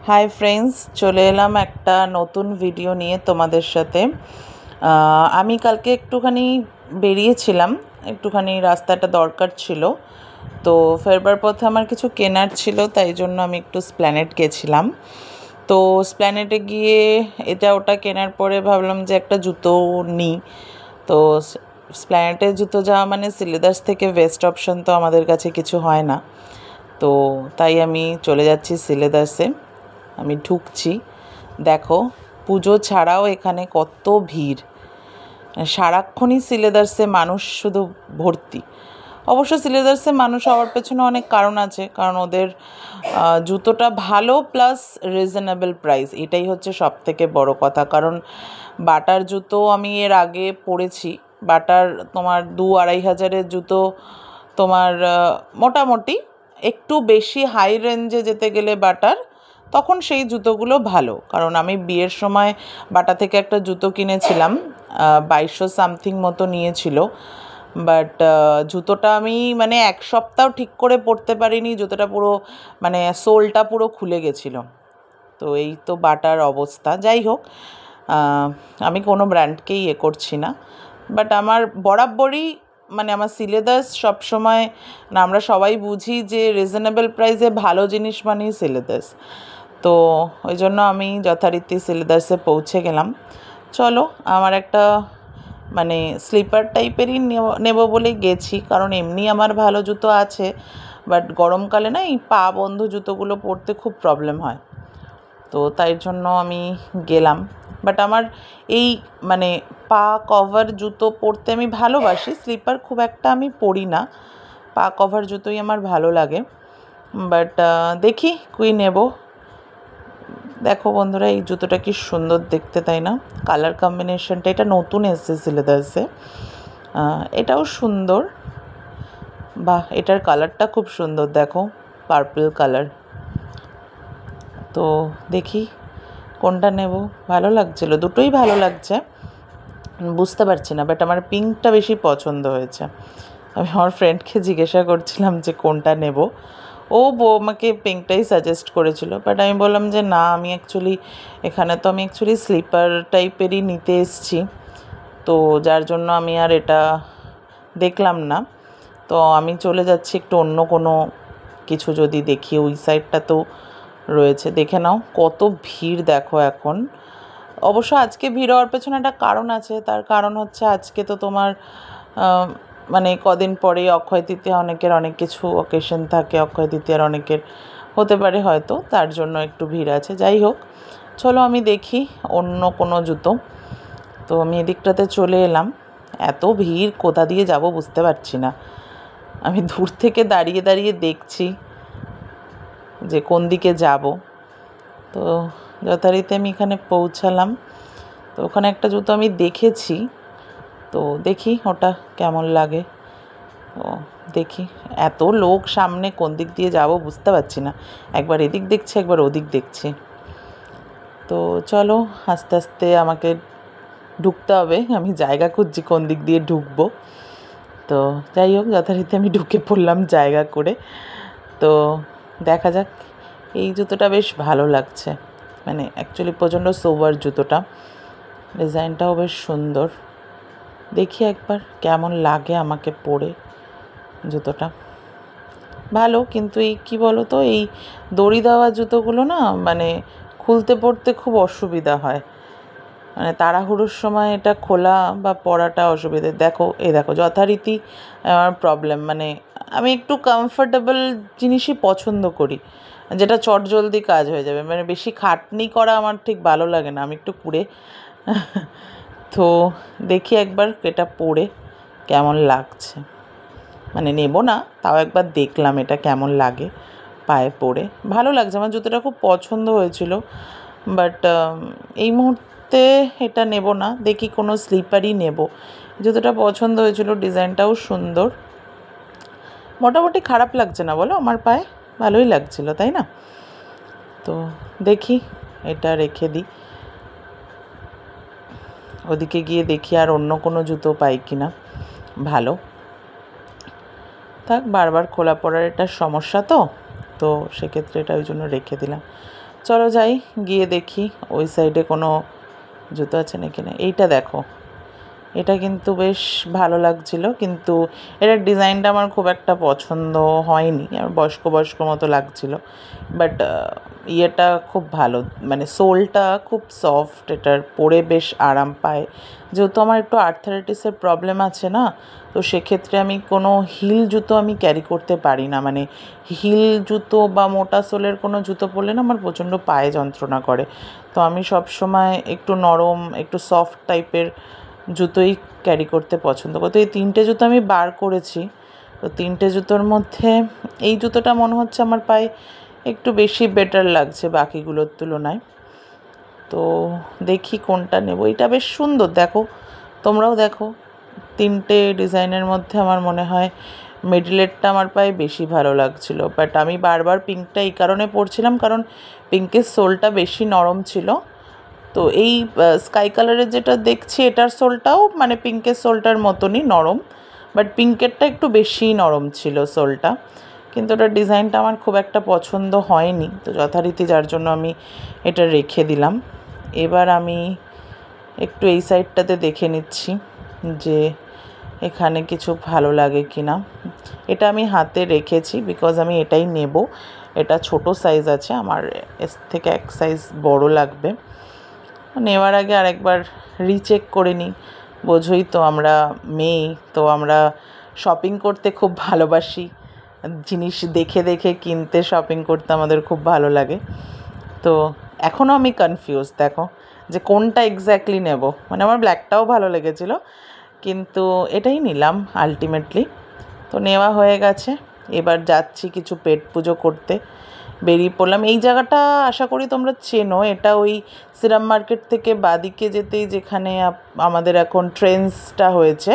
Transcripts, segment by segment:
Hi friends, চলে এলাম একটা নতুন ভিডিও নিয়ে তোমাদের সাথে। আমি কালকে একটুখানি বেরিয়েছিলাম, একটুখানি রাস্তাটা দরকার ছিল, তো ফেরবার পথে আমার কিছু কেনার ছিল, তাই জন্য আমি একটু স্প্ল্যানেড গেছিলাম। তো স্প্ল্যানেডে গিয়ে এটা ওটা কেনার পরে ভাবলাম যে একটা জুতো নিই। তো স্প্ল্যানেডে জুতো যাওয়া মানে সিলেদার্স থেকে বেস্ট অপশন তো আমাদের কাছে কিছু হয় না, তো তাই আমি চলে যাচ্ছি সিলেদার্সে। আমি ঢুকছি, দেখো পুজো ছাড়াও এখানে কত ভিড়, সারাক্ষণই সিলেদার্সে মানুষ শুধু ভর্তি। অবশ্য সিলেদার্সে মানুষ হওয়ার পেছনে অনেক কারণ আছে, কারণ ওদের জুতোটা ভালো প্লাস রিজনেবল প্রাইস, এটাই হচ্ছে সব থেকে বড় কথা। কারণ বাটার জুতো আমি এর আগে পরেছি, বাটার তোমার 2-2.5 হাজারের জুতো তোমার মোটামুটি একটু বেশি হাই রেঞ্জে যেতে গেলে বাটার, তখন সেই জুতোগুলো ভালো। কারণ আমি বিয়ের সময় বাটা থেকে একটা জুতো কিনেছিলাম, 2200 সামথিং মতো নিয়েছিল, বাট জুতোটা আমি মানে এক সপ্তাহ ঠিক করে পরতে পারিনি, জুতোটা পুরো মানে সোলটা পুরো খুলে গেছিলো। তো এই তো বাটার অবস্থা। যাই হোক, আমি কোনো ব্র্যান্ডকেই করছি না, বাট আমার বরাবরই মানে আমার সিলেদার্স সবসময়, না আমরা সবাই বুঝি যে রিজনেবল প্রাইসে ভালো জিনিস মানেই সিলেদার্স। তো ওই জন্য আমি যথারীতি সিলেদার্সে পৌঁছে গেলাম। চলো, আমার একটা মানে স্লিপার টাইপেরই নেব বলে গেছি, কারণ এমনি আমার ভালো জুতো আছে, বাট গরমকালে না এই পা বন্ধ জুতোগুলো পরতে খুব প্রবলেম হয়, তো তাই জন্য আমি গেলাম। বাট আমার এই মানে পা কভার জুতো পরতে আমি ভালোবাসি, স্লিপার খুব একটা আমি পরি না, পা কভার জুতোই আমার ভালো লাগে। বাট দেখি কুই নেব। দেখো বন্ধুরা, এই জুতোটা কি সুন্দর দেখতে, তাই না? কালার কম্বিনেশনটা, এটা নতুন এসেছে সিলেদার্সে, এটাও সুন্দর। বাহ, এটার কালারটা খুব সুন্দর, দেখো পার্পল কালার। তো দেখি কোনটা নেব, ভালো লাগছিল, দুটোই ভালো লাগছে, বুঝতে পারছি না, বাট আমার পিঙ্কটা বেশি পছন্দ হয়েছে। আমি আমার ফ্রেন্ডকে জিজ্ঞাসা করছিলাম যে কোনটা নেব, ও আমাকে পিঙ্কটাই সাজেস্ট করেছিল, বাট আমি বললাম যে না, আমি অ্যাকচুয়ালি এখানে তো আমি অ্যাকচুয়ালি স্লিপার টাইপেরই নিতে এসেছি, তো যার জন্য আমি আর এটা দেখলাম না। তো আমি চলে যাচ্ছি একটু অন্য কোনো কিছু যদি দেখি, ওই সাইডটা তো রয়েছে, দেখে নাও কত ভিড় দেখো এখন। অবশ্য আজকে ভিড় হওয়ার পেছনে একটা কারণ আছে, তার কারণ হচ্ছে আজকে তো তোমার মানে কদিন পরে অক্ষয় তৃতীয়া, অনেকের অনেক কিছু অকেশন থাকে, অক্ষয় তৃতীয়ার অনেকের হতে পারে হয়তো, তার জন্য একটু ভিড় আছে। যাই হোক, চলো আমি দেখি অন্য কোনো জুতো। তো আমি এদিকটাতে চলে এলাম, এত ভিড় কোথা দিয়ে যাব বুঝতে পারছি না, আমি দূর থেকে দাঁড়িয়ে দাঁড়িয়ে দেখছি যে কোন দিকে যাব। তো যথারীতি আমি এখানে পৌঁছালাম, তো ওখানে একটা জুতো আমি দেখেছি, তো দেখি ওটা কেমন লাগে। তো দেখি, এত লোক সামনে, কোন দিক দিয়ে যাব বুঝতে পারছি না, একবার এদিক দেখছি একবার ওদিক দেখছি। তো চলো, আস্তে আস্তে আমাকে ঢুকতে হবে, আমি জায়গা খুঁজছি কোন দিক দিয়ে ঢুকবো। তো যাই হোক, যথারীতি আমি ঢুকে পড়লাম জায়গা করে। তো দেখা যাক, এই জুতোটা বেশ ভালো লাগছে, মানে অ্যাকচুয়ালি প্রচণ্ড সোবার জুতোটা, ডিজাইনটাও বেশ সুন্দর। দেখি একবার কেমন লাগে আমাকে পরে জুতোটা, ভালো। কিন্তু এই কী বলো তো, এই দড়ি দেওয়া জুতোগুলো না মানে খুলতে পড়তে খুব অসুবিধা হয়, মানে তাড়াহুড়োর সময় এটা খোলা বা পরাটা অসুবিধে। দেখো, এই দেখো যথারীতি আমার প্রবলেম, মানে আমি একটু কমফোর্টেবল জিনিসই পছন্দ করি, যেটা চটজলদি কাজ হয়ে যাবে, মানে বেশি খাটনি করা আমার ঠিক ভালো লাগে না, আমি একটু কুড়ে। তো দেখি একবার এটা পরে কেমন লাগছে, মানে নেব না, তাও একবার দেখলাম এটা কেমন লাগে পায়ে পরে। ভালো লাগছে, আমার জুতোটা খুব পছন্দ হয়েছিল, বাট এই মুহূর্তে এটা নেব না, দেখি কোনো স্লিপারই নেব। জুতোটা পছন্দ হয়েছিল, ডিজাইনটাও সুন্দর, মোটামুটি খারাপ লাগছে না বলো আমার পায়ে, ভালোই লাগছিল, তাই না? তো দেখি এটা রেখে দিই, ওদিকে গিয়ে দেখি আর অন্য কোনো জুতো পাই কিনা ভালো। থাক, বারবার খোলা পড়ার এটা সমস্যা, তো সেক্ষেত্রে এটা ওই জন্য রেখে দিলাম। চলো যাই, গিয়ে দেখি ওই সাইডে কোনো জুতো আছে নাকি না। এইটা দেখো, এটা কিন্তু বেশ ভালো লাগছিল, কিন্তু এটার ডিজাইনটা আমার খুব একটা পছন্দ হয়নি, আমার বয়স্ক বয়স্ক মতো লাগছিল। বাট ইয়েটা খুব ভালো, মানে সোলটা খুব সফট, এটার পরে বেশ আরাম পায়। যেহেতু আমার একটু আর্থারাইটিসের প্রবলেম আছে না, তো সেক্ষেত্রে আমি কোনো হিল জুতো আমি ক্যারি করতে পারি না, মানে হিল জুতো বা মোটা সোলের কোনো জুতো পরলে না আমার প্রচণ্ড পায়ে যন্ত্রণা করে। তো আমি সব সময় একটু নরম, একটু সফট টাইপের জুতোই ক্যারি করতে পছন্দ করি। তো এই 3টে জুতো আমি বার করেছি, তো 3টে জুতোর মধ্যে এই জুতোটা মনে হচ্ছে আমার পায়ে একটু বেশি বেটার লাগছে বাকিগুলোর তুলনায়। তো দেখি কোনটা নেব। এটা বেশ সুন্দর, দেখো, তোমরাও দেখো। 3টে ডিজাইনের মধ্যে আমার মনে হয় মিডলেরটা আমার পায়ে বেশি ভালো লাগছিল। বাট আমি বারবার পিঙ্কটা এই কারণে পরছিলাম, কারণ পিঙ্কের সোলটা বেশি নরম ছিল। তো এই স্কাই কালারের যেটা দেখছি এটার সোলটাও মানে পিঙ্কের সোলটার মতনই নরম, বাট পিঙ্কেরটা একটু বেশিই নরম ছিল সোলটা, কিন্তু ওটার ডিজাইনটা আমার খুব একটা পছন্দ হয়নি। তো যথারীতি যার জন্য আমি এটা রেখে দিলাম। এবার আমি একটু এই সাইডটাতে দেখে নিচ্ছি যে এখানে কিছু ভালো লাগে কি না। এটা আমি হাতে রেখেছি বিকজ আমি এটাই নেব। এটা ছোট সাইজ আছে, আমার এর থেকে এক সাইজ বড় লাগবে। নেওয়ার আগে আরেকবার রিচেক করে নিই। বোঝোই তো আমরা মেয়ে, তো আমরা শপিং করতে খুব ভালোবাসি, জিনিস দেখে দেখে কিনতে, শপিং করতে আমাদের খুব ভালো লাগে। তো এখনও আমি কনফিউজ, দেখো, যে কোনটা এক্স্যাক্টলি নেব। মানে আমার ব্ল্যাকটাও ভালো লেগেছিলো, কিন্তু এটাই নিলাম আলটিমেটলি। তো নেওয়া হয়ে গেছে, এবার যাচ্ছি কিছু পেট পুজো করতে, বেরিয়ে পড়লাম। এই জায়গাটা আশা করি তোমরা চেনো, এটা ওই সিরাম মার্কেট থেকে বাদিকে যেতেই যেখানে আমাদের এখন ট্রেন্ডসটা হয়েছে,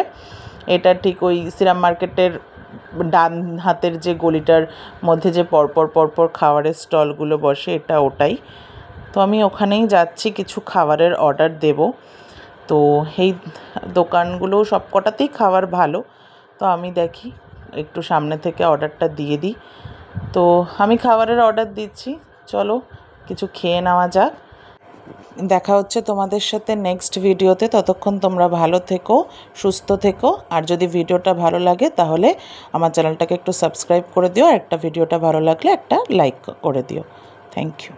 এটা ঠিক ওই সিরাম মার্কেটের ডান হাতের যে গলিটার মধ্যে যে পরপর পরপর খাবারের স্টলগুলো বসে, এটা ওটাই। তো আমি ওখানেই যাচ্ছি, কিছু খাবারের অর্ডার দেব। তো এই দোকানগুলো সব কটাতেই খাবার ভালো, তো আমি দেখি একটু সামনে থেকে অর্ডারটা দিয়ে দিই। তো আমি খাবারের অর্ডার দিচ্ছি, চলো কিছু খেয়ে নেওয়া যাক। দেখা হচ্ছে তোমাদের সাথে নেক্সট ভিডিওতে। ততক্ষণ তোমরা ভালো থেকো, সুস্থ থেকো। আর যদি ভিডিওটা ভালো লাগে তাহলে আমার চ্যানেলটাকে একটু সাবস্ক্রাইব করে দিও, আর একটা ভিডিওটা ভালো লাগলে একটা লাইক করে দিও। Thank you.